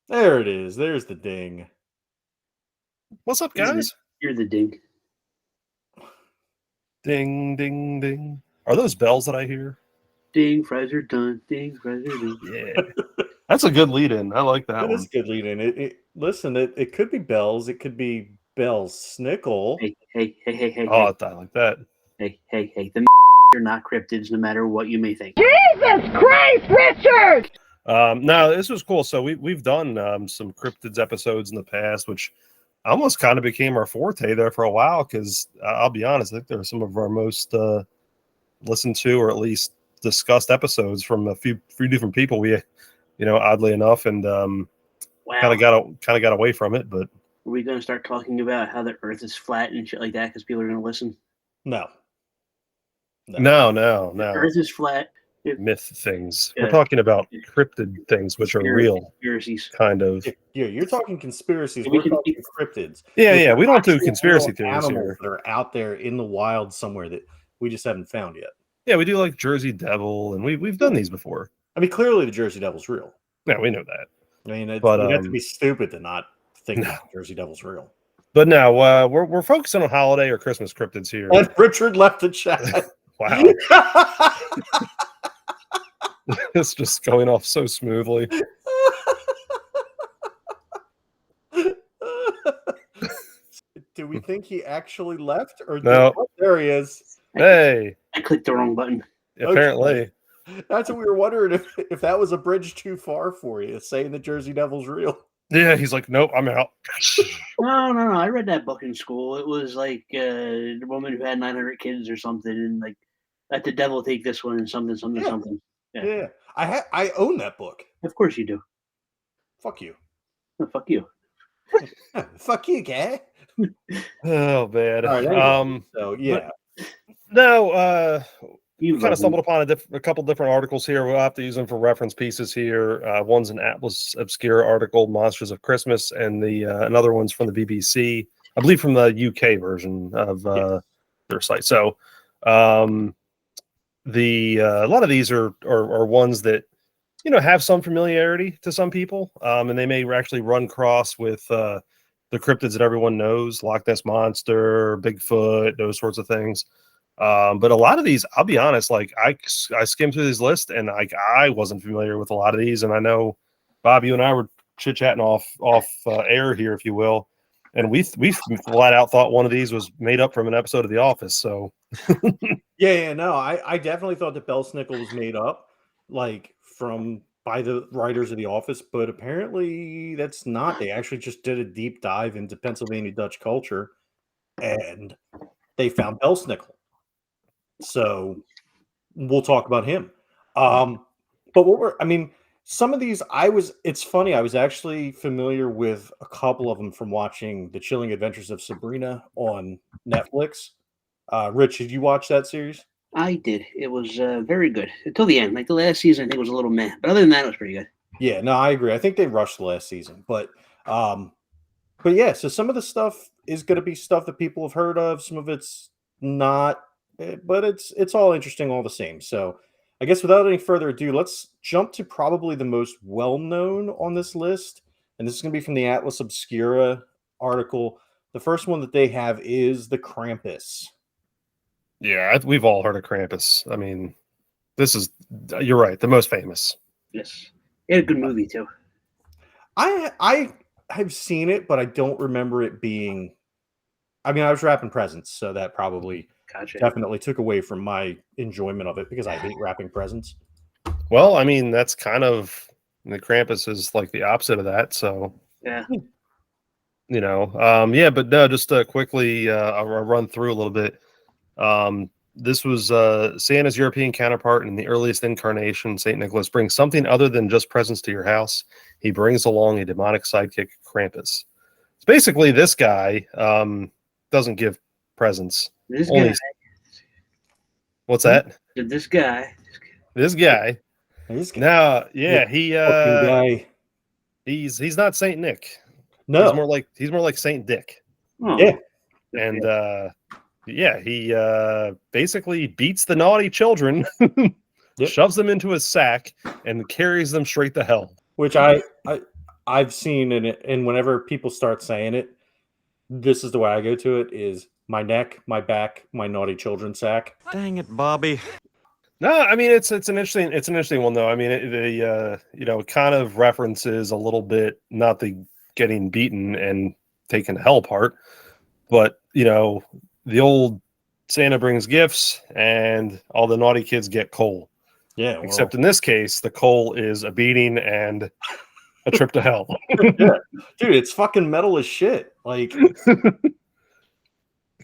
There it is. There's the ding. What's up, guys? You're the ding. Ding, ding, ding. Are those bells that I hear? Ding, fries are done. Ding, fries are done. Yeah. That's a good lead-in. I like that That one. is a good lead in. Listen, it could be bells. It could be Bell's Snickle. Hey. Oh, I like that. Hey. The you're not cryptids, no matter what you may think. Jesus Christ, Richard! No, this was cool. So we've done some cryptids episodes in the past, which almost kind of became our forte there for a while. Because I'll be honest, I think they're some of our most listened to, or at least discussed episodes from a few different people. We, oddly enough, and kind of got away from it. But are we going to start talking about how the Earth is flat and shit like that because people are going to listen? No. The Earth is flat. Myth things. We're talking about cryptid things, which are real. Conspiracies. Kind of. Yeah, you're talking conspiracies. We're talking cryptids. Yeah. We don't do conspiracy theories here. That are out there in the wild somewhere that we just haven't found yet. Yeah, we do like Jersey Devil, and we've done these before. I mean, clearly the Jersey Devil's real. Yeah, we know that. I mean, you'd have to be stupid to not think that the Jersey Devil's real. But now we're focusing on holiday or Christmas cryptids here. And Richard left the chat. Wow. It's just going off so smoothly. Do we think he actually left? Or no? There he is. Hey. I clicked the wrong button. Apparently. Okay. That's what we were wondering, if that was a bridge too far for you, saying the Jersey Devil's real. Yeah, he's like, nope, I'm out. No. I read that book in school. It was like the woman who had 900 kids or something, and like let the devil take this one and something. Yeah. I own that book. Of course you do. Fuck you. Oh, fuck you. Fuck you, guy. Oh, bad. Right, so yeah. No, you kind of stumbled upon a couple different articles here. We'll have to use them for reference pieces here. One's an Atlas Obscura article, Monsters of Christmas, and another one's from the BBC, I believe from the UK version of their site. So a lot of these are ones that have some familiarity to some people, and they may actually run cross with the cryptids that everyone knows, Loch Ness Monster, Bigfoot, those sorts of things. But a lot of these, I'll be honest, like I skimmed through this list and I wasn't familiar with a lot of these. And I know, Bob, you and I were chit-chatting off air here, if you will. And we flat out thought one of these was made up from an episode of The Office. So no, I definitely thought that Bell Snickle was made up, like by the writers of The Office, but apparently that's not. They actually just did a deep dive into Pennsylvania Dutch culture, and they found Bell Snickle. So we'll talk about him. But some of these it's funny. I was actually familiar with a couple of them from watching The Chilling Adventures of Sabrina on Netflix. Rich, did you watch that series? I did. It was very good until the end. Like the last season, I think it was a little meh, but other than that, it was pretty good. Yeah, no, I agree. I think they rushed the last season, but yeah. So some of the stuff is going to be stuff that people have heard of. Some of it's not, but it's all interesting all the same. So I guess without any further ado, let's jump to probably the most well-known on this list, and this is going to be from the Atlas Obscura article. The first one that they have is the Krampus. Yeah, we've all heard of Krampus. I mean, you're right, the most famous. Yes. It had a good movie, too. I have seen it, but I don't remember it being... I mean, I was wrapping presents, so that probably definitely took away from my enjoyment of it, because I hate wrapping presents. Well, I mean, that's kind of... The Krampus is like the opposite of that, so... Yeah. But no, just quickly, I'll run through a little bit. This was Santa's European counterpart in the earliest incarnation. St. Nicholas brings something other than just presents to your house. He brings along a demonic sidekick, Krampus. It's basically this guy doesn't give presents. What's that? This guy. Now, he's not Saint Nick. No, he's more like Saint Dick. Oh. Yeah, and he basically beats the naughty children, shoves them into his sack, and carries them straight to hell. Which I I've seen in it, and whenever people start saying it, this is the way I go to it: is my neck, my back, my naughty children sack. Dang it, Bobby. No, I mean it's an interesting one though. I mean it kind of references a little bit not the getting beaten and taken to hell part, but the old Santa brings gifts and all the naughty kids get coal. Yeah, Except in this case, the coal is a beating and a trip to hell. yeah. Dude, it's fucking metal as shit. Like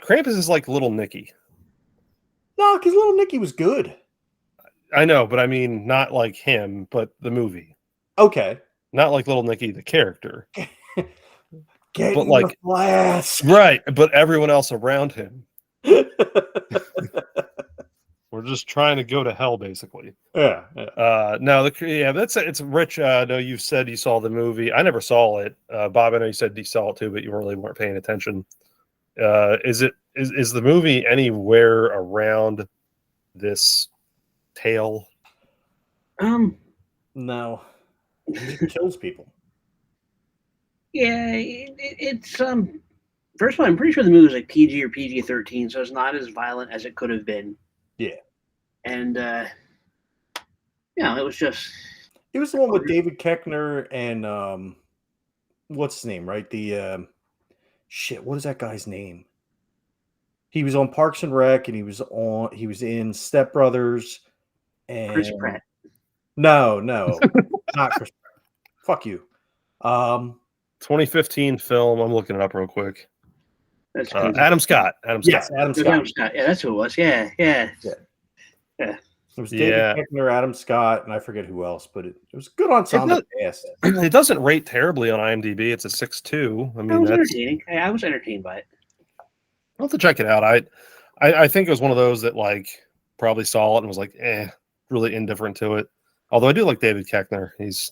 Krampus is like Little Nicky. no, because Little Nicky was good. I know, but I mean not like him, but the movie. Okay. Not like Little Nicky, the character. Get But in like the flask. right, but everyone else around him. We're just trying to go to hell, basically. Yeah. No, it's Rich. No, you said you saw the movie. I never saw it. Bob, I know you said you saw it too, but you really weren't paying attention. Is the movie anywhere around this tale? No. It kills people. Yeah, it's First of all, I'm pretty sure the movie was like PG or PG-13, so it's not as violent as it could have been. Yeah. And it was just. It was the one with David Koechner and what's his name, right? The shit. What is that guy's name? He was on Parks and Rec, and he was in Step Brothers. And Chris Pratt. No, not Chris Pratt. Fuck you. 2015 film. I'm looking it up real quick. That's Adam Scott. Yes, Adam Scott. Yeah, that's who it was. Yeah. It was David Koechner, Adam Scott, and I forget who else, but it was good on cast. It doesn't rate terribly on IMDb. It's a 6.2. I mean, it was entertaining. I was entertained by it. I'll have to check it out. I think it was one of those that like probably saw it and was like, really indifferent to it. Although I do like David Koechner. He's,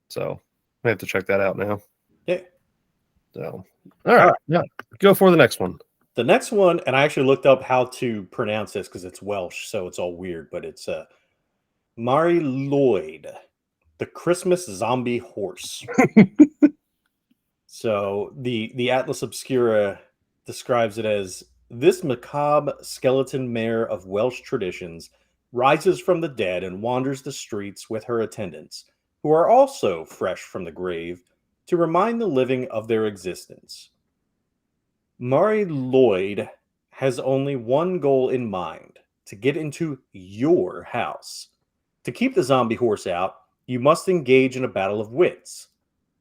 so I have to check that out now. Yeah. So, all right. Yeah. Go for the next one. The next one, and I actually looked up how to pronounce this because it's Welsh, so it's all weird, but it's Mari Lloyd, the Christmas Zombie Horse. So the Atlas Obscura describes it as this macabre skeleton mare of Welsh traditions rises from the dead and wanders the streets with her attendants, who are also fresh from the grave, to remind the living of their existence. Mari Lloyd has only one goal in mind: to get into your house. To keep the zombie horse out, you must engage in a battle of wits,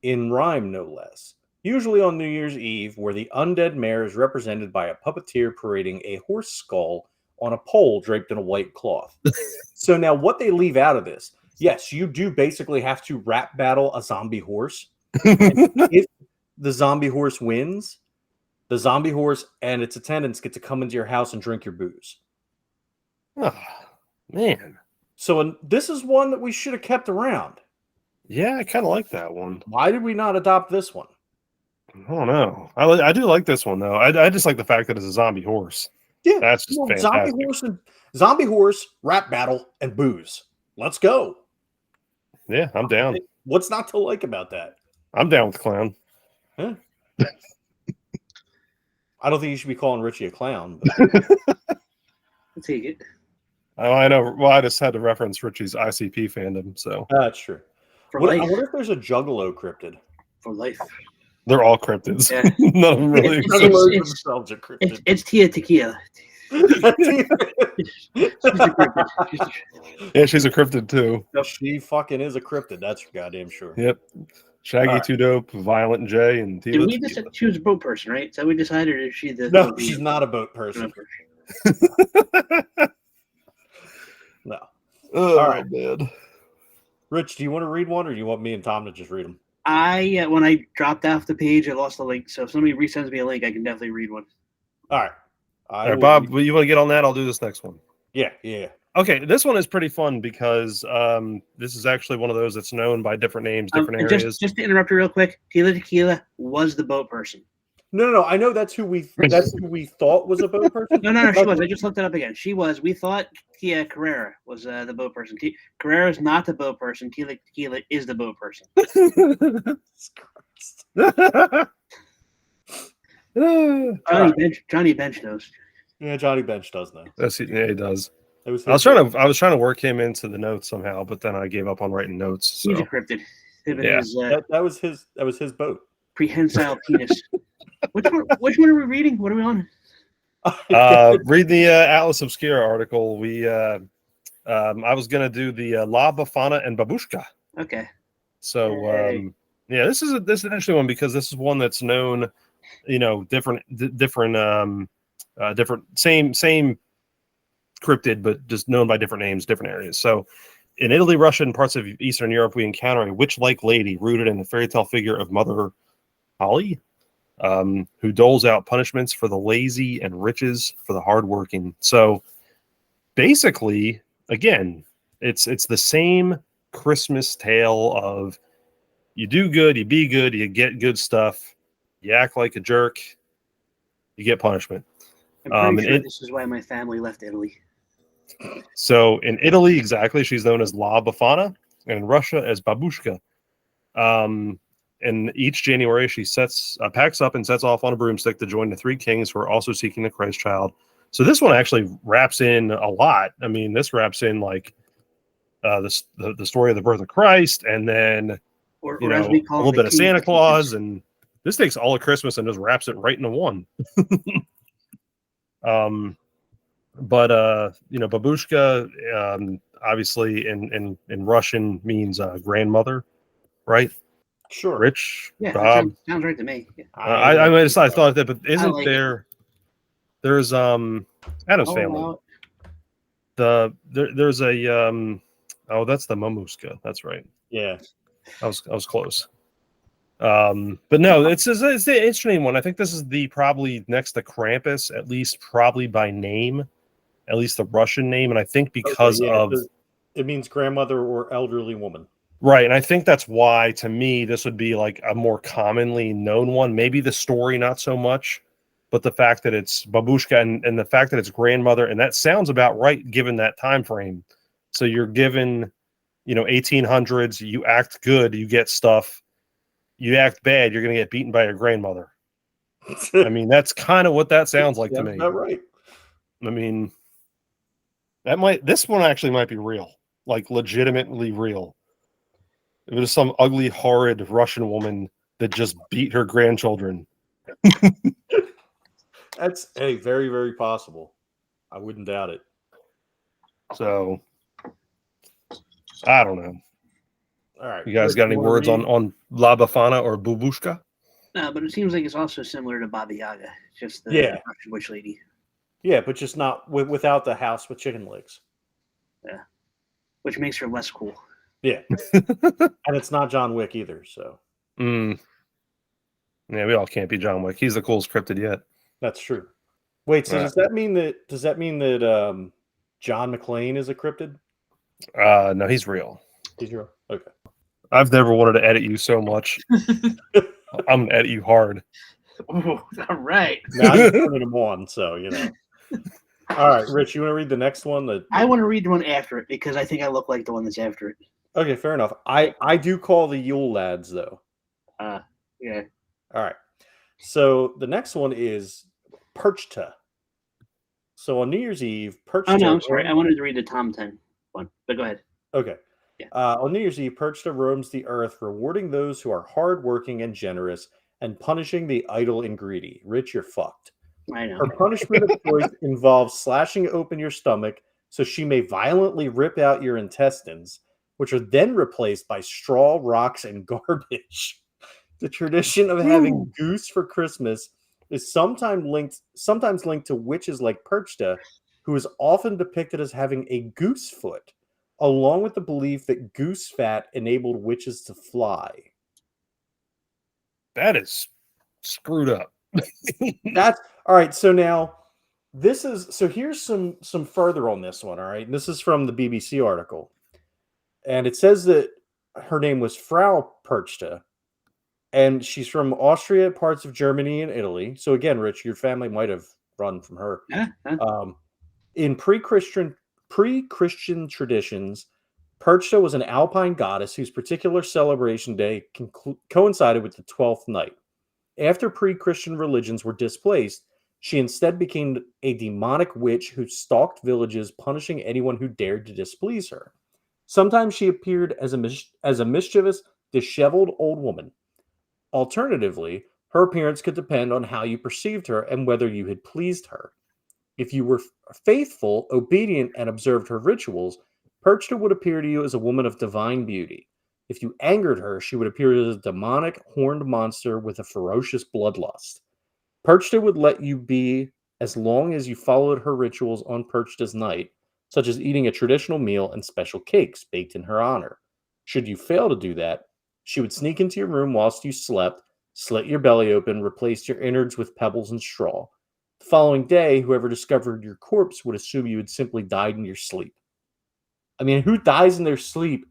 in rhyme no less, usually on New Year's Eve, where the undead mare is represented by a puppeteer parading a horse skull on a pole draped in a white cloth. So now what they leave out of this, yes, you do basically have to rap battle a zombie horse. If the zombie horse wins, the zombie horse and its attendants get to come into your house and drink your booze. Oh, man. So this is one that we should have kept around. Yeah, I kind of like that one. Why did we not adopt this one? I don't know. I do like this one, though. I just like the fact that it's a zombie horse. Yeah, that's just fantastic. Zombie horse, rap battle, and booze. Let's go. Yeah, I'm down. What's not to like about that? I'm down with clown. Huh? I don't think you should be calling Richie a clown. But... I'll take it. Oh, I know. Well, I just had to reference Richie's ICP fandom, so that's true. I wonder if there's a Juggalo cryptid. For life. They're all cryptids. Yeah. None of them really exist. Themselves are cryptids. It's Tia Tequila. Yeah, she's a cryptid too. She fucking is a cryptid. That's for goddamn sure. Yep. Shaggy, Too Dope, Violent J, and Did we just she was a boat person, right? So we decided, or is she the? No, she's not a boat person. No. Oh, all right, man. Rich, do you want to read one, or do you want me and Tom to just read them? When I dropped off the page, I lost the link. So if somebody resends me a link, I can definitely read one. All right. All right, Bob, you want to get on that? I'll do this next one. Yeah. Okay, this one is pretty fun because this is actually one of those that's known by different names, different areas. Just to interrupt you real quick, Tila Tequila was the boat person. No. I know that's who we thought was a boat person. No, she was. I just looked it up again. She was. We thought Tia Carrera was the boat person. Carrera is not the boat person. Tequila is the boat person. Johnny Bench knows. Yeah, Johnny Bench does know. Yeah, he does. I was trying to work him into the notes somehow, but then I gave up on writing notes. So. He's a cryptid. Yeah. That was his boat. Prehensile penis. Which one are we reading? What are we on? Read the Atlas Obscura article. I was gonna do the La Befana and Babushka. Okay. So this is an interesting one because this is one that's known, different, same cryptid, but just known by different names, different areas. So in Italy, Russia, and parts of Eastern Europe, we encounter a witch-like lady rooted in the fairy tale figure of Mother Holly, who doles out punishments for the lazy and riches for the hardworking. So basically, again, it's the same Christmas tale of you do good, you be good, you get good stuff, you act like a jerk, you get punishment. I'm pretty sure this is why my family left Italy. So in Italy, exactly, she's known as La Befana, and in Russia as Babushka. And each January, she packs up and sets off on a broomstick to join the three kings who are also seeking the Christ child. So this one actually wraps in a lot. I mean, this wraps in like the story of the birth of Christ, and then or a little bit of Santa Claus, and this takes all of Christmas and just wraps it right into one. But babushka, obviously in Russian means grandmother, right? Sure. Rich. Yeah, Bob. sounds right to me. Yeah. I thought that, but isn't there's Adam's family. There's a that's the mamushka. That's right. Yeah. I was close. But no, it's the interesting one. I think this is probably next to Krampus, at least probably by name, at least the Russian name, and I think because it means grandmother or elderly woman. Right, and I think that's why, to me, this would be like a more commonly known one. Maybe the story not so much, but the fact that it's babushka and the fact that it's grandmother, and that sounds about right given that time frame. So you're given, 1800s. You act good, you get stuff. You act bad, you're going to get beaten by your grandmother. I mean, that's kind of what that sounds like to me. That's right. I mean, this one actually might be real, like legitimately real. It was some ugly, horrid Russian woman that just beat her grandchildren. That's very, very possible. I wouldn't doubt it. So, I don't know. All right. You guys got any words on La Befana or Babushka? No, but it seems like it's also similar to Baba Yaga, just the Russian witch lady. Yeah, but just not without the house with chicken legs. Yeah, which makes her less cool. Yeah, and it's not John Wick either. So, yeah, we all can't be John Wick. He's the coolest cryptid yet. That's true. Wait, so does that mean that John McClane is a cryptid? No, he's real. He's real. Okay. I've never wanted to edit you so much. I'm gonna edit you hard. Ooh, all right. Now you're turning them on, so All right, Rich, you want to read the next one? I want to read the one after it because I think I look like the one that's after it. Okay, fair enough. I do call the Yule lads though. Yeah. All right. So the next one is Perchta. So on New Year's Eve, Perchta. Oh no, I'm sorry. I wanted to read the Tom 10 one, but go ahead. Okay. Yeah. On New Year's Eve, Perchta roams the earth, rewarding those who are hardworking and generous, and punishing the idle and greedy. Rich, you're fucked. I know. Her punishment of choice involves slashing open your stomach so she may violently rip out your intestines, which are then replaced by straw, rocks, and garbage. The tradition of having goose for Christmas is sometimes linked to witches like Perchta, who is often depicted as having a goose foot, along with the belief that goose fat enabled witches to fly. That is screwed up. That's all right. So now here's some further on this one. All right. And this is from the BBC article. And it says that her name was Frau Perchta. And she's from Austria, parts of Germany, and Italy. So again, Rich, your family might have run from her. Yeah. In pre-Christian traditions, Perchta was an alpine goddess whose particular celebration day coincided with the 12th night. After pre-Christian religions were displaced, she instead became a demonic witch who stalked villages, punishing anyone who dared to displease her. Sometimes she appeared as a mischievous, disheveled old woman. Alternatively, her appearance could depend on how you perceived her and whether you had pleased her. If you were faithful, obedient, and observed her rituals, Perchta would appear to you as a woman of divine beauty. If you angered her, she would appear as a demonic, horned monster with a ferocious bloodlust. Perchta would let you be as long as you followed her rituals on Perchta's night, such as eating a traditional meal and special cakes baked in her honor. Should you fail to do that, she would sneak into your room whilst you slept, slit your belly open, replace your innards with pebbles and straw. The following day, whoever discovered your corpse would assume you had simply died in your sleep. I mean, who dies in their sleep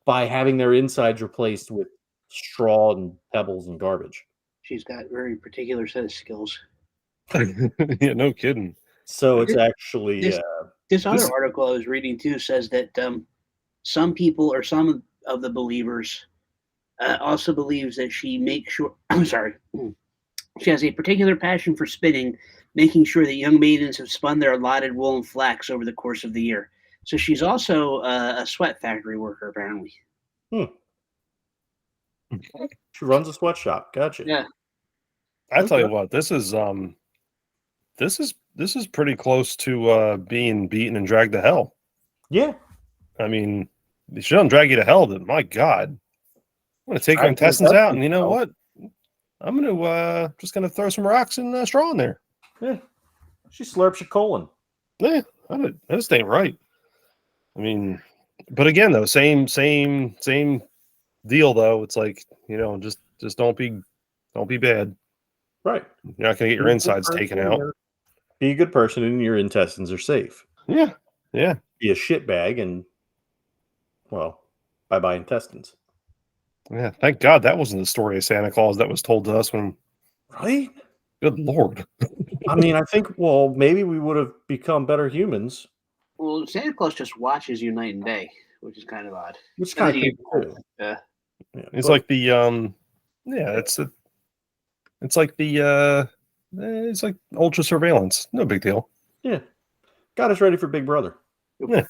by having their insides replaced with straw and pebbles and garbage? She's got a very particular set of skills. Yeah, no kidding. So it's actually This other article I was reading too says that some people or some of the believers also believes that she makes sure. I'm sorry. She has a particular passion for spinning, making sure that young maidens have spun their allotted wool and flax over the course of the year. So she's also a sweat factory worker, apparently. she runs a sweatshop. Gotcha. Yeah. I tell you what, this is pretty close to being beaten and dragged to hell. Yeah. I mean, she doesn't drag you to hell, then my God. I'm gonna take her intestines out, and you know what? I'm gonna just gonna throw some rocks and straw in there. Yeah. She slurps your colon. Yeah, that just ain't right. I mean, but again though, same deal though. It's like, just don't be bad. Right. You're not gonna get your insides taken out. Be a good person and your intestines are safe. Yeah. Yeah. Be a shitbag and, well, bye-bye intestines. Yeah. Thank God that wasn't the story of Santa Claus that was told to us when. Right? Good Lord. I mean, I think, well, maybe we would have become better humans. Well, Santa Claus just watches you night and day, which is kind of odd. Which kind of cool. Yeah. It's like the it's like ultra surveillance. No big deal. Yeah. Got us ready for Big Brother. Yeah.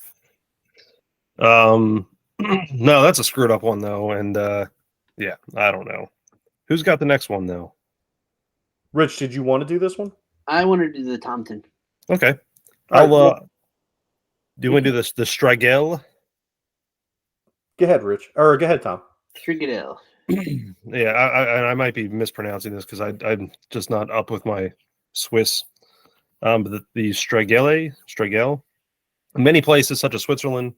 No, that's a screwed up one though, and yeah, I don't know. Who's got the next one though? Rich, did you want to do this one? I want to do the Tomten. Okay. All right, well, do you want to do the Strigel? Go ahead, Rich. Or go ahead, Tom. Strigel. Yeah, I might be mispronouncing this because I'm just not up with my Swiss. But the Strigel, in many places such as Switzerland,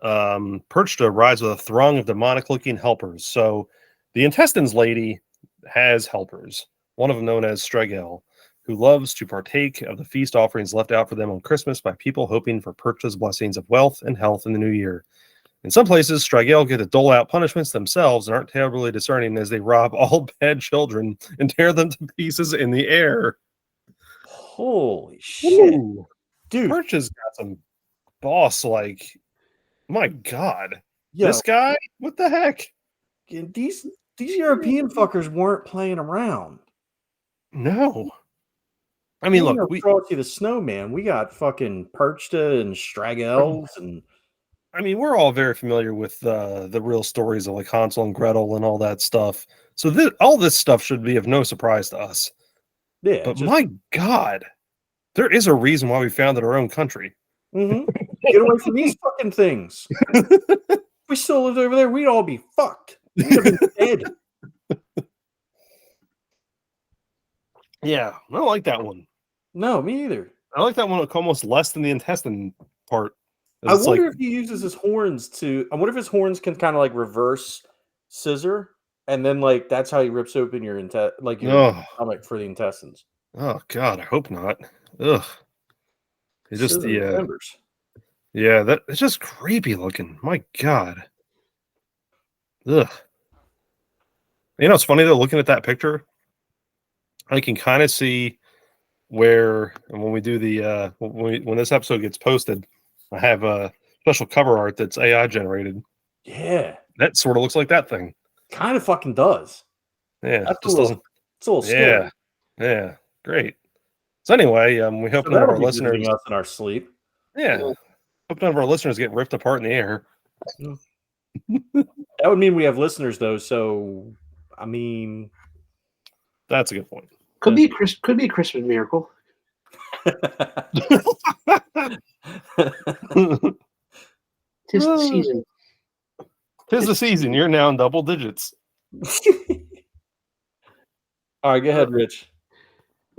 Perchta rides with a throng of demonic-looking helpers. So the intestines lady has helpers. One of them known as Strigel, who loves to partake of the feast offerings left out for them on Christmas by people hoping for Perchta's blessings of wealth and health in the new year. In some places, Strigel get to dole out punishments themselves and aren't terribly discerning as they rob all bad children and tear them to pieces in the air. Holy shit. Ooh. Dude. Perchta's got some boss, my God. Yo, this guy? What the heck? These European fuckers weren't playing around. No. I mean, look, we Frosty the Snowman. We got fucking Perchta and Stragels, and I mean, we're all very familiar with the real stories of like Hansel and Gretel and all that stuff. So all this stuff should be of no surprise to us. Yeah, but my God, there is a reason why we founded our own country. Mm-hmm. Get away from these fucking things. If we still lived over there, we'd all be fucked. We'd have been dead. Yeah, I don't like that one. No, me either. I like that one almost less than the intestine part. I wonder if he uses his horns I wonder if his horns can kind of like reverse scissor, and then like that's how he rips open your stomach for the intestines. Oh God, I hope not. Ugh. It's just members. Yeah, it's just creepy looking. My God. Ugh. You know, it's funny though. Looking at that picture, I can kind of see where, and when we do the when this episode gets posted, I have a special cover art that's AI generated. Yeah, That sort of looks like that thing. kind of fucking does. Yeah, That's just doesn't. It's a little Yeah, scary. yeah, great. So anyway, we hope So none of that'll our be listeners. visiting us in our sleep. Yeah, hope none of our listeners get ripped apart in the air. That would mean we have listeners, though. So, I mean, That's a good point. Could be a Christmas miracle. Tis the season. Tis the season. You're now in double digits. all right, go ahead, Rich.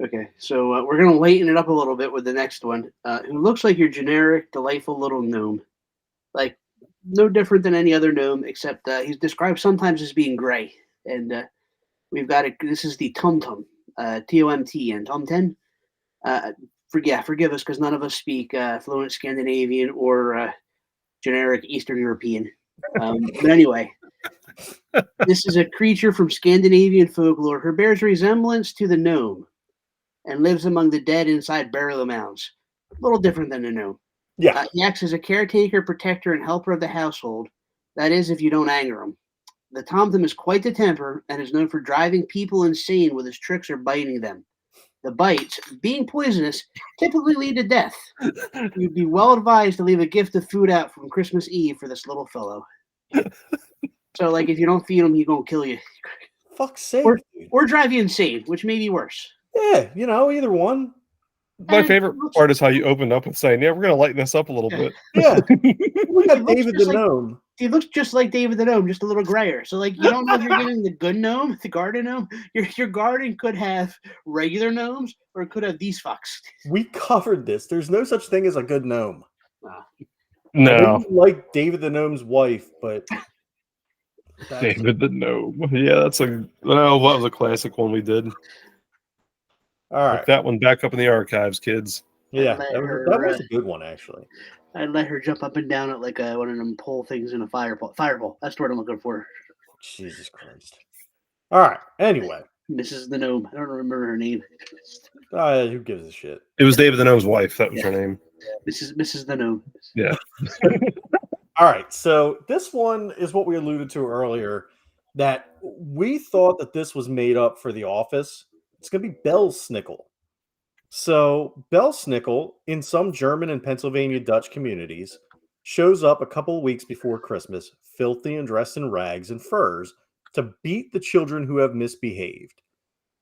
Okay, so we're gonna lighten it up a little bit with the next one. Who looks like your generic, delightful little gnome, like no different than any other gnome, except he's described sometimes as being gray. And we've got it. This is the Tumtum, T-O-M-T, and Tumten. Forgive us because none of us speak fluent Scandinavian or generic Eastern European. But anyway, this is a creature from Scandinavian folklore who bears resemblance to the gnome and lives among the dead inside burial mounds. A little different than a gnome. Yeah. He acts as a caretaker, protector, and helper of the household. That is, if you don't anger him. The Tomtom is quite the temper and is known for driving people insane with his tricks or biting them. The bites, being poisonous, typically lead to death. You'd be well advised to leave a gift of food out from Christmas Eve for this little fellow. So, like, if you don't feed him, he's going to kill you. Fuck's sake. Or drive you insane, which may be worse. Yeah, you know, either one. My favorite part is how you opened up with saying, "Yeah, we're going to lighten this up a little bit." Yeah. We got looks David just the like- Gnome. He looks just like David the Gnome, just a little grayer. So, like, you don't know if you're getting the good gnome, the garden gnome. Your garden could have regular gnomes, or it could have these fucks. We covered this. There's no such thing as a good gnome. I No, know you like David the Gnome's wife, but David the Gnome. Yeah, that was a classic one we did. all right. Look that one back up in the archives, kids. Yeah, Let that was a good one, actually. I'd let her jump up and down at like one of them pole things in a fireball. Fireball. That's the word I'm looking for. Jesus Christ. All right. Anyway, Mrs. the Gnome. I don't remember her name. who gives a shit? It was David the Gnome's wife. That was her name. Mrs. the Gnome. Yeah. All right. So this one is what we alluded to earlier, that we thought that this was made up for The Office. It's going to be Belsnickel. So Belsnickel, in some German and Pennsylvania Dutch communities, shows up a couple of weeks before Christmas, filthy and dressed in rags and furs, to beat the children who have misbehaved.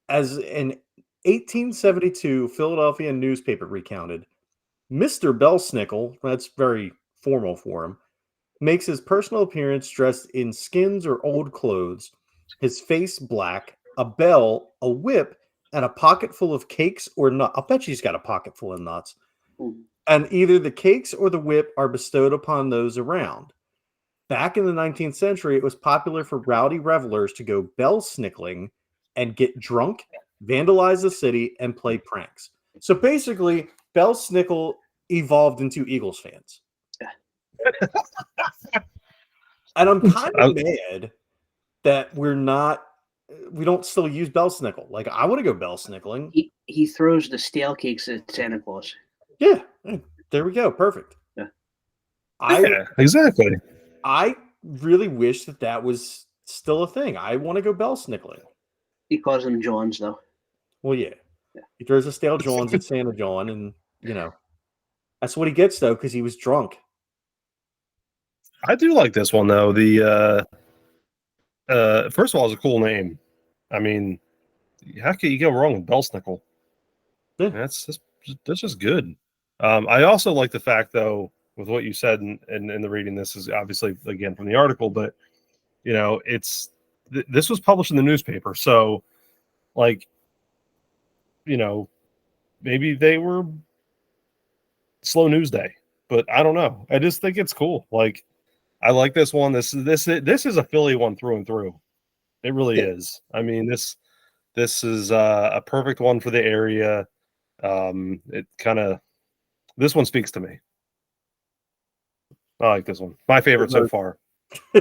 As an 1872 Philadelphia newspaper recounted, Mr. Belsnickel, that's very formal for him, makes his personal appearance dressed in skins or old clothes, his face black, a bell, a whip, and a pocket full of cakes or nuts. I'll bet he's got a pocket full of nuts. And either the cakes or the whip are bestowed upon those around. Back in the 19th century, it was popular for rowdy revelers to go bell-snickling and get drunk, vandalize the city, and play pranks. So basically, Belsnickel evolved into Eagles fans. And I'm kind of mad that we don't still use Belsnickel. Like, I want to go Belsnickling. He throws the stale cakes at Santa Claus. Yeah, there we go. Perfect. Yeah, exactly. I really wish that was still a thing. I want to go Belsnickling. He calls them Johns, though. Well, yeah. He throws a stale Johns at Santa John, and, you know, that's what he gets, though, because he was drunk. I do like this one, though. The first of all, it's a cool name. I mean, how can you go wrong with Belsnickel? Yeah. That's just good. I also like the fact, though, with what you said in the reading, this is obviously, again, from the article, but, you know, this was published in the newspaper. So, like, you know, maybe they were slow news day, but I don't know. I just think it's cool. Like, I like this one. This is a Philly one through and through. It really is. I mean, this is a perfect one for the area. This one speaks to me. I like this one. My favorite so far.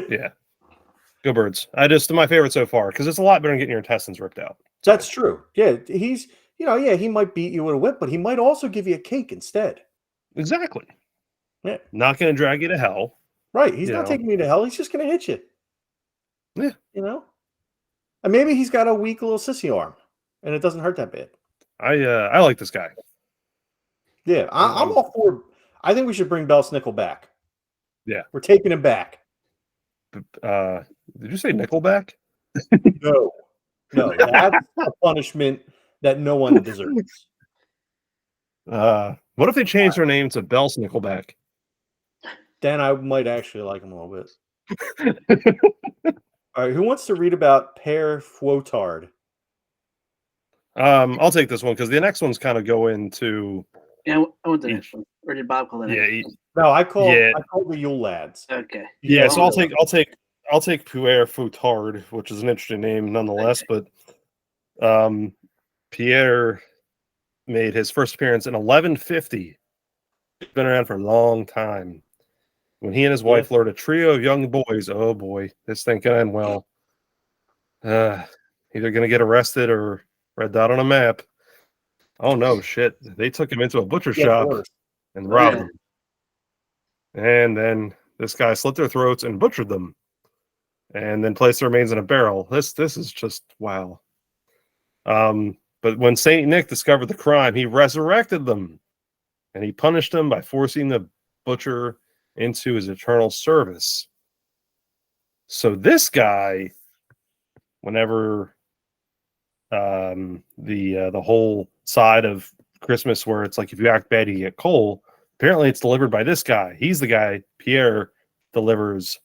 Yeah. Go Birds. My favorite so far because it's a lot better than getting your intestines ripped out. So. That's true. Yeah, he's he might beat you with a whip, but he might also give you a cake instead. Exactly. Yeah. Not going to drag you to hell. Right. He's not taking you to hell. He's just going to hit you. Yeah. You know? And maybe he's got a weak little sissy arm and it doesn't hurt that bad. I like this guy. Yeah. I'm all for. I think we should bring Bell Snickle back. Yeah. We're taking him back. Did you say Nickelback? No. That's a punishment that no one deserves. What if they change their name to Bell Nickelback? Then I might actually like him a little bit. All right, who wants to read about Père Fouettard? I'll take this one because the next one's kind of go into. Yeah, I want the next one. Or did Bob call that? Yeah. No, I call the Yule Lads. Okay. Yeah, so I'll take Père Fouettard, which is an interesting name nonetheless. Okay. But Pierre made his first appearance in 1150. He's been around for a long time. When he and his wife lured a trio of young boys, oh boy, this thing can end well. Either going to get arrested or red dot on a map. Oh no, shit. They took him into a butcher shop and robbed him. And then this guy slit their throats and butchered them. And then placed their remains in a barrel. This is just wow. But when Saint Nick discovered the crime, he resurrected them. And he punished them by forcing the butcher into his eternal service. So this guy, whenever the whole side of Christmas where it's like if you act bad you get coal, apparently it's delivered by this guy. He's the guy. Pierre delivers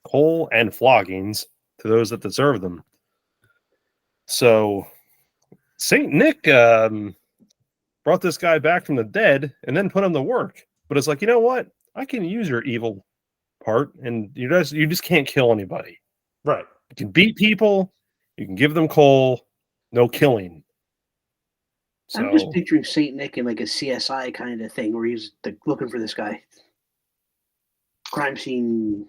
coal and floggings to those that deserve them. So Saint Nick brought this guy back from the dead and then put him to work. But it's like, you know what? I can use your evil part, and you just can't kill anybody. Right. You can beat people. You can give them coal. No killing. So, I'm just picturing Saint Nick in like a CSI kind of thing where he's like looking for this guy. Crime scene,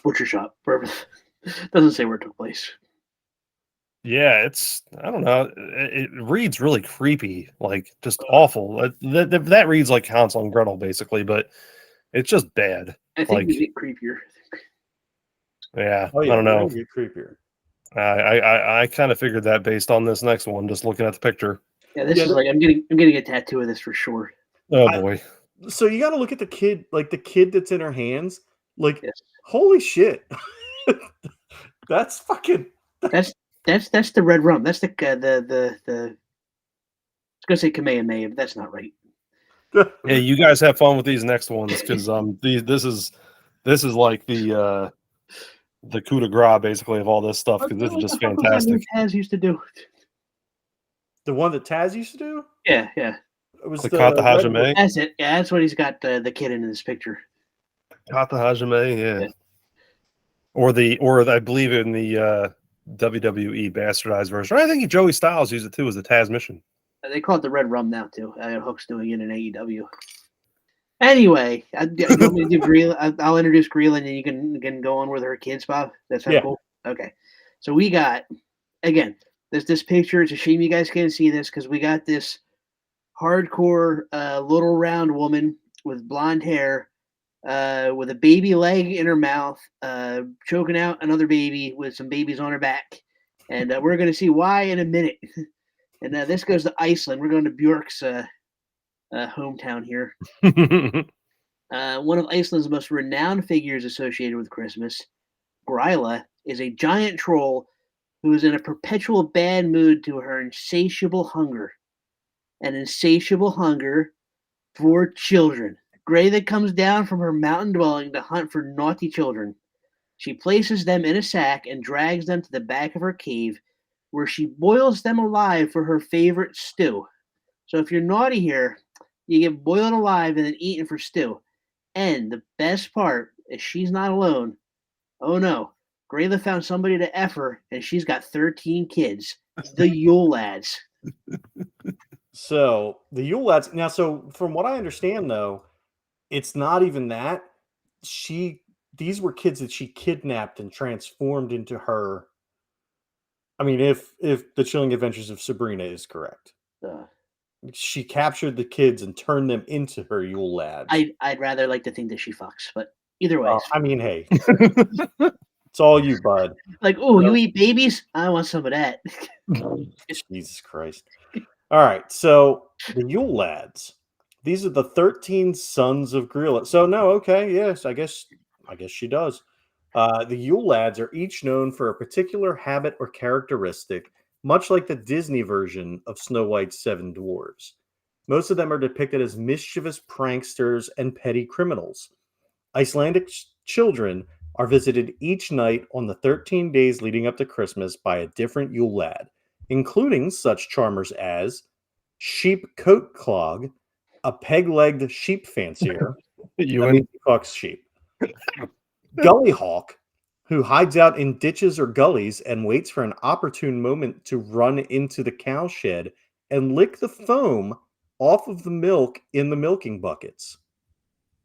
butcher shop, wherever. Doesn't say where it took place. Yeah, I don't know. It reads really creepy, like just awful. That reads like Hansel and Gretel, basically, but it's just bad. I think we get creepier. Yeah, I don't know. Get creepier. I kind of figured that based on this next one, just looking at the picture. Yeah, this is like I'm getting a tattoo of this for sure. Oh boy. So you got to look at the kid, like the kid that's in her hands. Like, holy shit, that's fucking. That's the red rum. That's the I was gonna say Kamehameha, but that's not right. Yeah, you guys have fun with these next ones because this is like the coup de grace basically of all this stuff because this is just fantastic. Taz used to do. The one that Taz used to do? Yeah. It was the Kata Hajime. That's it. Yeah, that's what he's got the kid in this picture. Kata Hajime, yeah. Or I believe in the WWE bastardized version. I think Joey Styles used it too as the Taz mission. They call it the red rum now too. Hook's doing it in AEW. Anyway, I'll introduce Greeland and you can go on with her kids, Bob. That's cool. Okay, so we got again this picture. It's a shame you guys can't see this because we got this hardcore little round woman with blonde hair, with a baby leg in her mouth, choking out another baby with some babies on her back. And we're going to see why in a minute. And this goes to Iceland. We're going to Bjork's hometown here. One of Iceland's most renowned figures associated with Christmas, Gryla, is a giant troll who is in a perpetual bad mood to her insatiable hunger. An insatiable hunger for children. Grayla comes down from her mountain dwelling to hunt for naughty children. She places them in a sack and drags them to the back of her cave, where she boils them alive for her favorite stew. So if you're naughty here, you get boiled alive and then eaten for stew. And the best part is she's not alone. Oh no, Grayla found somebody to F her, and she's got 13 kids. The Yule Lads. So the Yule Lads. Now, so from what I understand, though, it's not even that. She these were kids that she kidnapped and transformed into her. I mean, if the Chilling Adventures of Sabrina is correct, she captured the kids and turned them into her Yule lads. I'd rather like to think that she fucks, but either way. Well, I mean, hey, it's all you, bud. Like, oh, you eat babies? I want some of that. Jesus Christ. All right, so the Yule lads. These are the 13 sons of Grilla. So no, okay, yes, I guess she does. The Yule lads are each known for a particular habit or characteristic, much like the Disney version of Snow White's Seven Dwarfs. Most of them are depicted as mischievous pranksters and petty criminals. Icelandic children are visited each night on the 13 days leading up to Christmas by a different Yule lad, including such charmers as Sheep Coat Clog, a peg-legged sheep fancier, Ewan. fucks sheep. Gully Hawk, who hides out in ditches or gullies and waits for an opportune moment to run into the cow shed and lick the foam off of the milk in the milking buckets.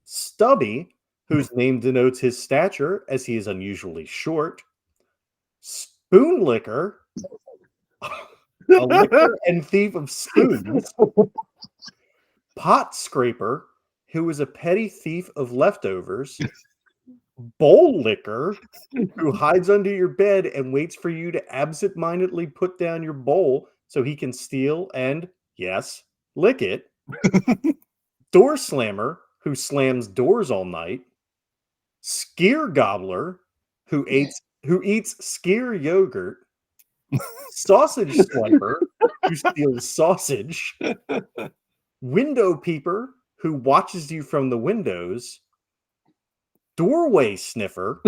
Stubby, whose name denotes his stature as he is unusually short. Spoon Licker, a licker and thief of spoons. Pot Scraper, who is a petty thief of leftovers. Bowl Licker, who hides under your bed and waits for you to absent-mindedly put down your bowl so he can steal and, yes, lick it. Door Slammer, who slams doors all night. Skyr Gobbler, who eats skyr yogurt. Sausage Swiper, who steals sausage. Window Peeper, who watches you from the windows. Doorway Sniffer,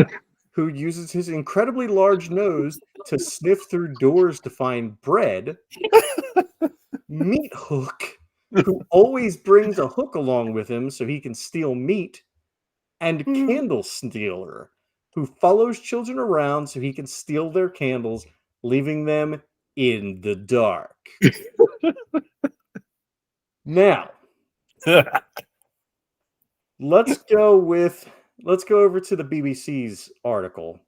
who uses his incredibly large nose to sniff through doors to find bread. Meat Hook, who always brings a hook along with him so he can steal meat. And Candle Stealer, who follows children around so he can steal their candles, leaving them in the dark. Now, let's go over to the BBC's article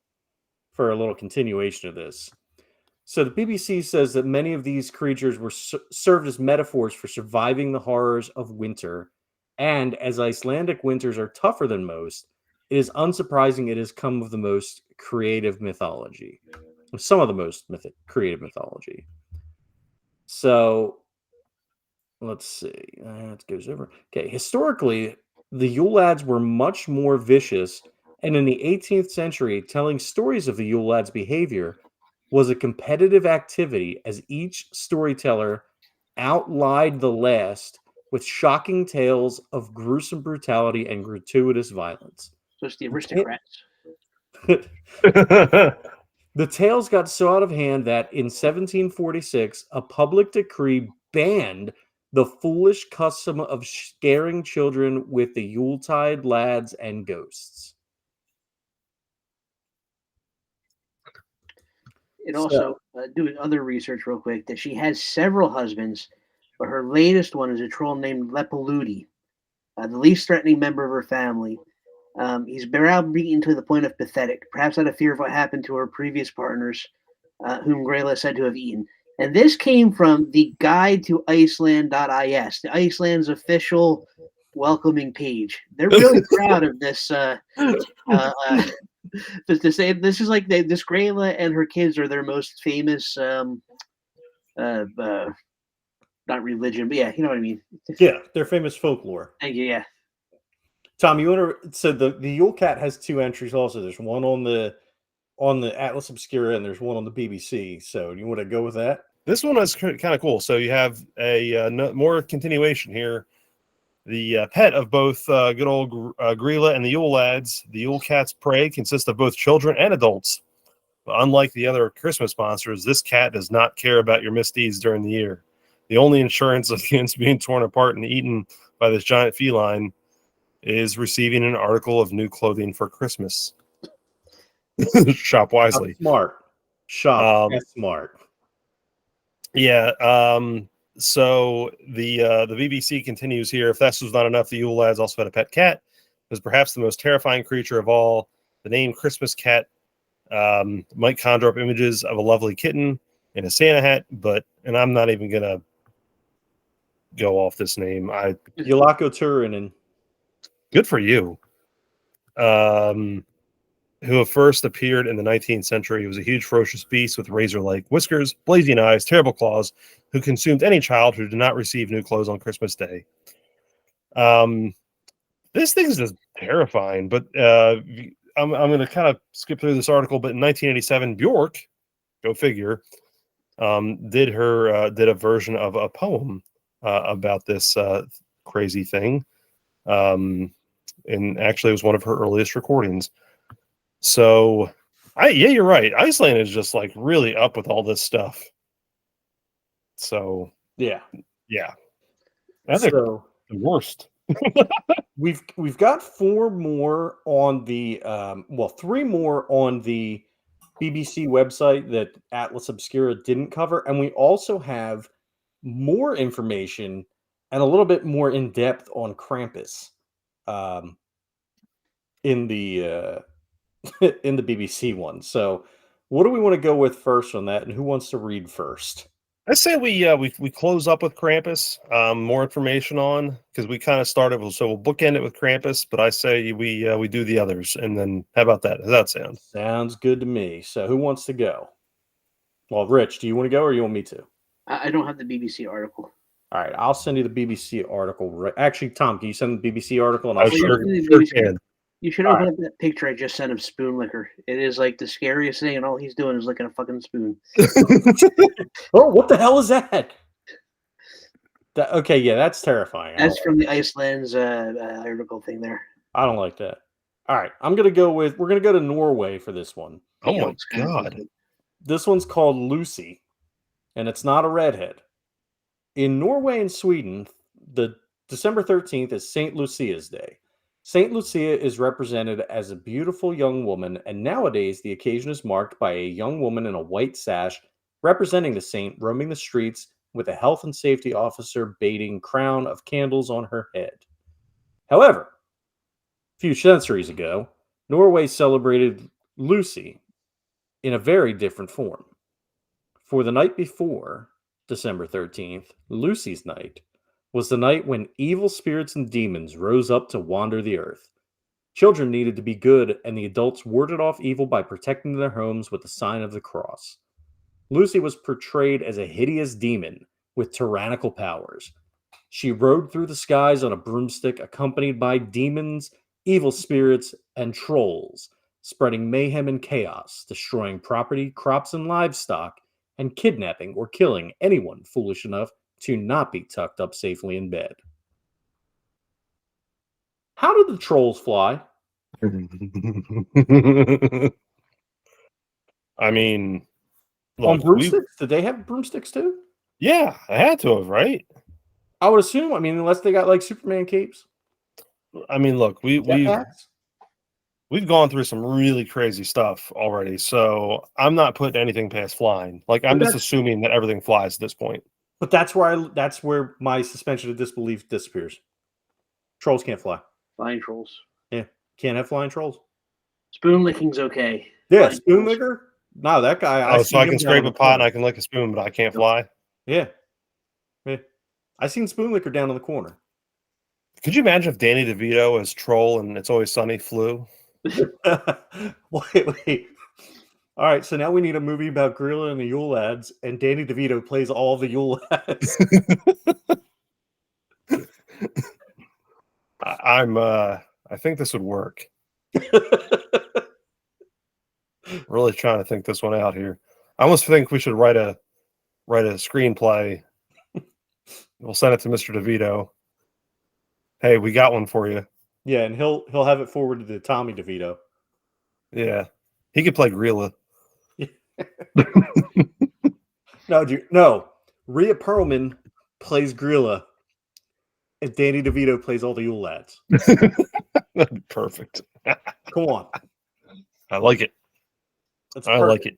for a little continuation of this. So the BBC says that many of these creatures were served as metaphors for surviving the horrors of winter, and as Icelandic winters are tougher than most, it is unsurprising it has come of the most creative mythology. Some of the most creative mythology. So let's see. It goes over. Okay, historically, the Yule lads were much more vicious, and in the 18th century, telling stories of the Yule lads' behavior was a competitive activity as each storyteller outlied the last with shocking tales of gruesome brutality and gratuitous violence. So it's the aristocrats. The tales got so out of hand that in 1746, a public decree banned the foolish custom of scaring children with the Yuletide lads and ghosts. And also, doing other research real quick, that she has several husbands, but her latest one is a troll named Lepaludi, the least threatening member of her family. He's browbeaten to the point of pathetic, perhaps out of fear of what happened to her previous partners, whom Grayla is said to have eaten. And this came from the guide to Iceland.is, the Iceland's official welcoming page. They're really proud of this. To say this is like this Grayla and her kids are their most famous, not religion, but yeah, you know what I mean. Yeah, their famous folklore. Thank you. Yeah. Tom, you want to? So the Yule Cat has two entries. Also, there's one on the Atlas Obscura and there's one on the BBC. So, do you want to go with that? This one is kind of cool. So you have a more continuation here. The pet of both good old Grilla and the Yule lads, the Yule Cat's prey consists of both children and adults. But unlike the other Christmas monsters, this cat does not care about your misdeeds during the year. The only insurance against being torn apart and eaten by this giant feline is receiving an article of new clothing for Christmas. Shop wisely. That's smart. Shop. That's smart. Yeah. So the BBC continues here. If this was not enough, the Yule lads also had a pet cat. It was perhaps the most terrifying creature of all. The name Christmas cat might conjure up images of a lovely kitten in a Santa hat, and I'm not even gonna go off this name. Yulako Turinen. Good for you. Who first appeared in the 19th century. He was a huge, ferocious beast with razor-like whiskers, blazing eyes, terrible claws, who consumed any child who did not receive new clothes on Christmas Day. This thing is just terrifying, but I'm going to kind of skip through this article. But in 1987, Bjork, go figure, did a version of a poem about this crazy thing, and actually it was one of her earliest recordings. So, you're right. Iceland is just like really up with all this stuff. So, yeah, that's the worst. We've got 4 more on the 3 more on the BBC website that Atlas Obscura didn't cover, and we also have more information and a little bit more in depth on Krampus in the in the BBC one. So, what do we want to go with first on that, and who wants to read first? I say we close up with Krampus. More information on, because we kind of started, so we'll bookend it with Krampus. But I say we do the others, and then how about that? Does that sound? Sounds good to me. So, who wants to go? Well, Rich, do you want to go, or you want me to? I don't have the BBC article. All right, I'll send you the BBC article. Actually, Tom, can you send the BBC article? And I'll sure can. You should open up that picture I just sent of Spoon Licker. It is like the scariest thing, and all he's doing is licking a fucking spoon. Oh, what the hell is that? Okay, yeah, that's terrifying. That's from the Iceland's article thing there. I don't like that. All right, we're going to go to Norway for this one. Oh my God. This one's called Lucy, and it's not a redhead. In Norway and Sweden, the December 13th is St. Lucia's Day. St. Lucia is represented as a beautiful young woman, and nowadays the occasion is marked by a young woman in a white sash representing the saint roaming the streets with a health and safety officer baiting crown of candles on her head. However, a few centuries ago, Norway celebrated Lucy in a very different form. For the night before December 13th, Lucy's night, was the night when evil spirits and demons rose up to wander the earth. Children needed to be good, and the adults warded off evil by protecting their homes with the sign of the cross. Lucy was portrayed as a hideous demon with tyrannical powers. She rode through the skies on a broomstick, accompanied by demons, evil spirits, and trolls, spreading mayhem and chaos, destroying property, crops, and livestock, and kidnapping or killing anyone foolish enough to not be tucked up safely in bed. How did the trolls fly? I mean, look, on broomsticks? Did they have broomsticks too? Yeah, I had to have, right? I would assume. I mean, unless they got like Superman capes. I mean, look, we've gone through some really crazy stuff already, so I'm not putting anything past flying. Like, I'm just assuming that everything flies at this point. But that's where my suspension of disbelief disappears. Trolls can't fly. Flying trolls. Yeah, can't have flying trolls. Spoon licking's okay. Yeah, flying spoon trolls. Licker? No, that guy. So I can scrape a pot and I can lick a spoon, but I can't fly? Yeah. I seen Spoon Licker down in the corner. Could you imagine if Danny DeVito as Troll and It's Always Sunny flew? Wait. All right, so now we need a movie about Gorilla and the Yule Lads, and Danny DeVito plays all the Yule Lads. I think this would work. Really trying to think this one out here. I almost think we should write a screenplay. We'll send it to Mr. DeVito. Hey, we got one for you. Yeah, and he'll have it forwarded to Tommy DeVito. Yeah, he could play Gorilla. No. Rhea Perlman plays Gorilla, and Danny DeVito plays all the Yule Lads. That'd be perfect. Come on. I like it. I like it.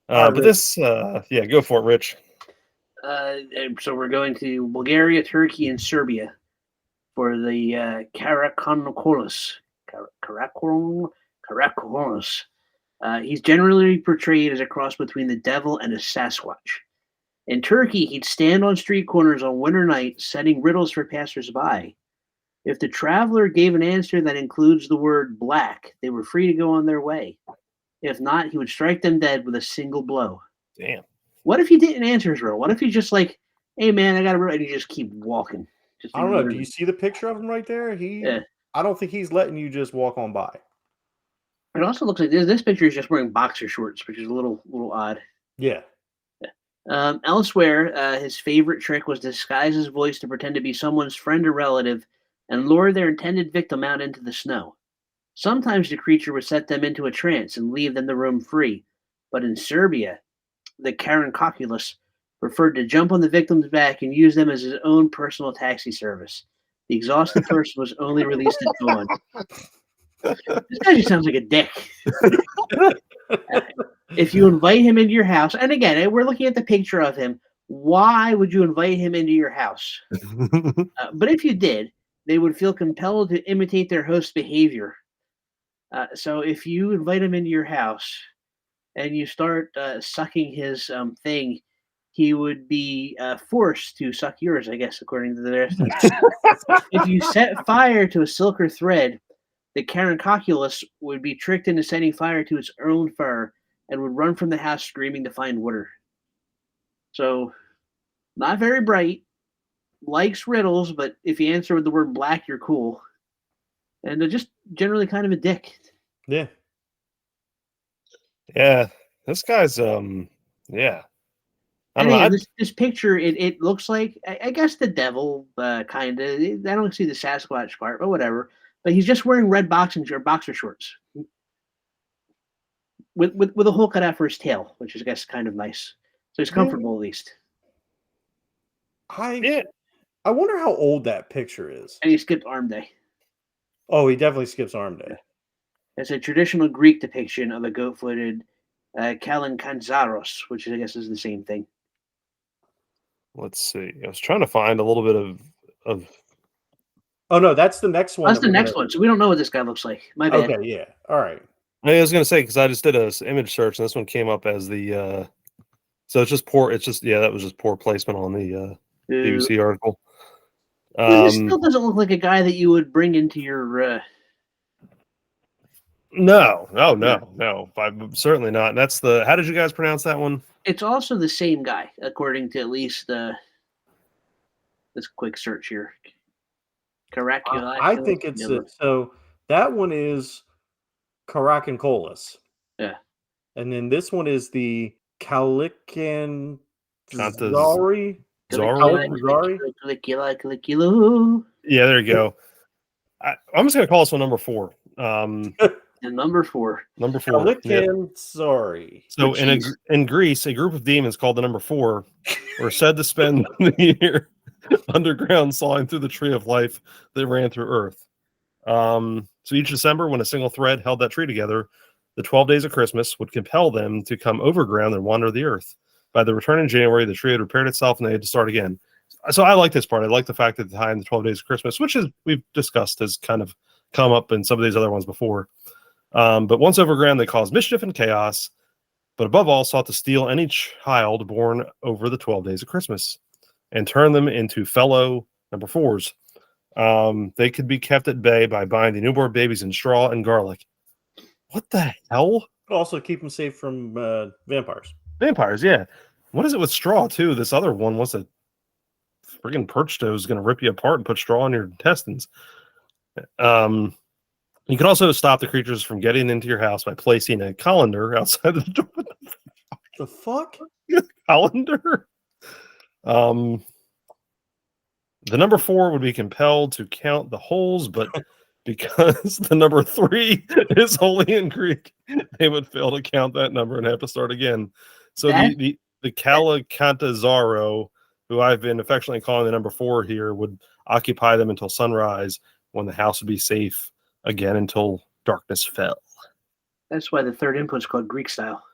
But this, go for it, Rich. So we're going to Bulgaria, Turkey, and Serbia for the Karakonokolos. Caracas. He's generally portrayed as a cross between the devil and a Sasquatch. In Turkey, he'd stand on street corners on winter nights, setting riddles for passersby. If the traveler gave an answer that includes the word black, they were free to go on their way. If not, he would strike them dead with a single blow. Damn. What if he didn't answer his riddle? What if he's just like, hey man, I got a riddle, and you just keep walking? Just I don't know. Do you see the picture of him right there? Yeah. I don't think he's letting you just walk on by. It also looks like this picture is just wearing boxer shorts, which is a little odd. Yeah. Elsewhere, his favorite trick was to disguise his voice to pretend to be someone's friend or relative and lure their intended victim out into the snow. Sometimes the creature would set them into a trance and leave them the room free. But in Serbia, the Karankoculus preferred to jump on the victim's back and use them as his own personal taxi service. The exhausted person was only released at dawn. This guy just sounds like a dick. If you invite him into your house, and again, we're looking at the picture of him, why would you invite him into your house? But if you did, they would feel compelled to imitate their host's behavior. So if you invite him into your house and you start sucking his thing, he would be forced to suck yours, I guess, according to the rest. If you set fire to a silk or thread, the Karankoculus would be tricked into setting fire to its own fur and would run from the house screaming to find water. So, not very bright, likes riddles, but if you answer with the word black, you're cool. And they're just generally kind of a dick. Yeah. Yeah. This guy's, yeah. I don't And know. this picture, it looks like, I guess the devil, kind of. I don't see the Sasquatch part, but whatever. But he's just wearing red boxer shorts. With a hole cut out for his tail, which is, I guess, kind of nice. So he's comfortable at least. I wonder how old that picture is. And he skipped Arm Day. Oh, he definitely skips Arm Day. It's a traditional Greek depiction of a goat-footed Kalankanzaros, which I guess is the same thing. Let's see. I was trying to find a little bit of. Oh no, that's the next one. That's the next one. So we don't know what this guy looks like. My bad. Okay, yeah. All right. I was going to say, because I just did an image search and this one came up as the. So it's just poor. It's just, that was just poor placement on the BBC article. This still doesn't look like a guy that you would bring into your. No, certainly not. And that's the. How did you guys pronounce that one? It's also the same guy, according to at least this quick search here. Caracula. I think it's so that one is Caracancolis. Yeah. And then this one is the Calican Zari. Caligula. Yeah, there you go. I'm just going to call this one number 4. And number 4. Number 4. Calican, sorry. So in Greece, a group of demons called the number 4 were said to spend the year underground sawing through the tree of life that ran through Earth. So each December, when a single thread held that tree together, the 12 days of Christmas would compel them to come overground and wander the earth. By the return in January, the tree had repaired itself and they had to start again. So I like this part. I like the fact that the time, the 12 days of Christmas, which is we've discussed, has kind of come up in some of these other ones before. But once overground, they caused mischief and chaos, but above all, sought to steal any child born over the 12 days of Christmas and turn them into fellow number 4s. They could be kept at bay by binding newborn babies in straw and garlic. What the hell? Also keep them safe from vampires. Vampires, yeah. What is it with straw, too? This other one was a friggin' perch toe is going to rip you apart and put straw in your intestines. You can also stop the creatures from getting into your house by placing a colander outside the door. The fuck? Colander? The number 4 would be compelled to count the holes, but because the number 3 is holy in Greek, they would fail to count that number and have to start again. So the Kalakantazaro, who I've been affectionately calling the number 4 here, would occupy them until sunrise, when the house would be safe again until darkness fell. That's why the third input is called Greek style.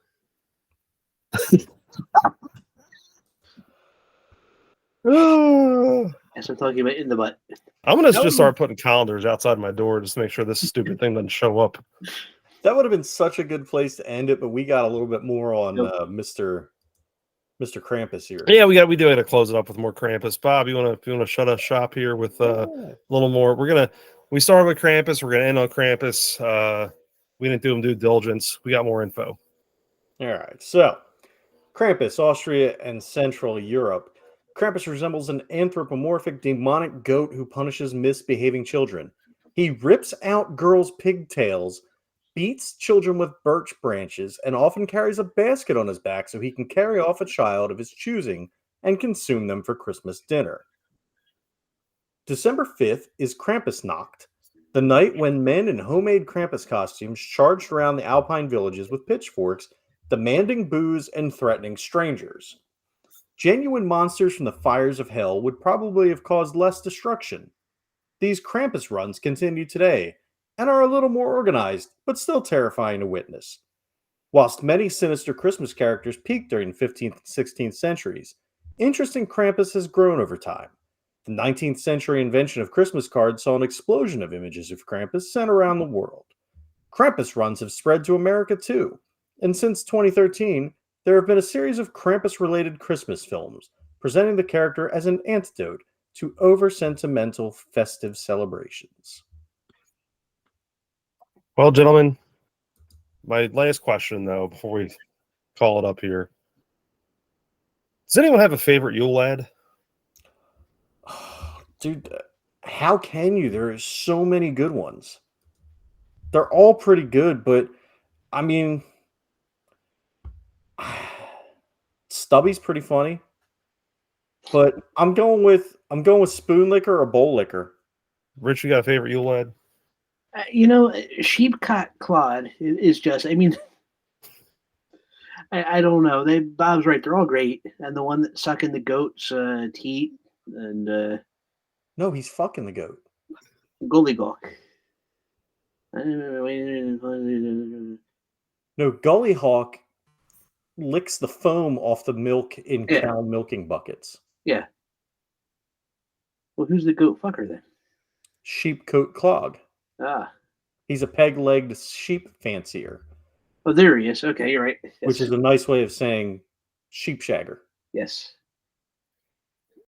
As I'm talking about in the butt. I'm going to just start putting calendars outside my door just to make sure this stupid thing doesn't show up. That would have been such a good place to end it, but we got a little bit more on Nope. Mr. Krampus here. Yeah, we do have to close it up with more Krampus. Bob, you want to shut us shop here with a little more? We started with Krampus. We're gonna end on Krampus. We didn't do him due diligence. We got more info. All right. So, Krampus, Austria and Central Europe. Krampus resembles an anthropomorphic demonic goat who punishes misbehaving children. He rips out girls' pigtails, beats children with birch branches, and often carries a basket on his back so he can carry off a child of his choosing and consume them for Christmas dinner. December 5th is Krampusnacht, the night when men in homemade Krampus costumes charged around the Alpine villages with pitchforks, demanding booze and threatening strangers. Genuine monsters from the fires of hell would probably have caused less destruction. These Krampus runs continue today and are a little more organized, but still terrifying to witness. Whilst many sinister Christmas characters peaked during the 15th and 16th centuries, interest in Krampus has grown over time. The 19th century invention of Christmas cards saw an explosion of images of Krampus sent around the world. Krampus runs have spread to America too, and since 2013, there have been a series of Krampus-related Christmas films presenting the character as an antidote to over-sentimental festive celebrations. Well, gentlemen, my last question, though, before we call it up here. Does anyone have a favorite Yule lad? Dude, how can you? There are so many good ones. They're all pretty good, but I mean, Stubby's pretty funny. But I'm going with Spoon Licker or Bowl Licker. Rich, you got a favorite Yule lad? Sheepcock Claude is just, I mean, I don't know. Bob's right. They're all great. And the one that's sucking the goat's teat and No, he's fucking the goat. Gollygawk. No, Gullyhawk licks the foam off the milk in cow milking buckets. Yeah. Well, who's the goat fucker then? Sheepcoat Clog. Ah. He's a peg-legged sheep fancier. Oh, there he is. Okay, you're right. Yes. Which is a nice way of saying sheep shagger. Yes.